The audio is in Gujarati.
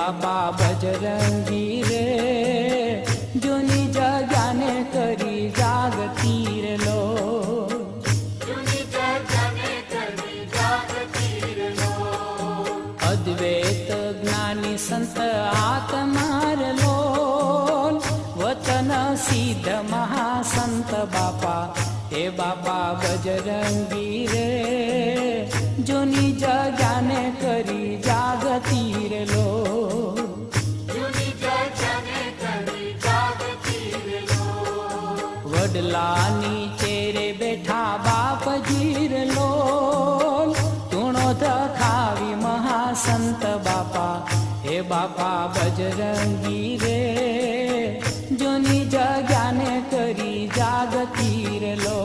બાપા બજરંગી રે જૂની જગ્યાને કરી જાગતી રે લો અદ્વૈત જ્ઞાની સંત આત્માર લો વચન સિદ્ધ મહાસંત બાપા હે બાપા બજરંગી રે જૂની જગ્યાને કરી જાગતી રે લો વડલાની ચેરે બેઠા બાપજી રે લો ધૂણો ધખાવી મહાસંત બાપા હે બાપા બજરંગી રે જૂની જગ્યાને કરી જાગતી રે લો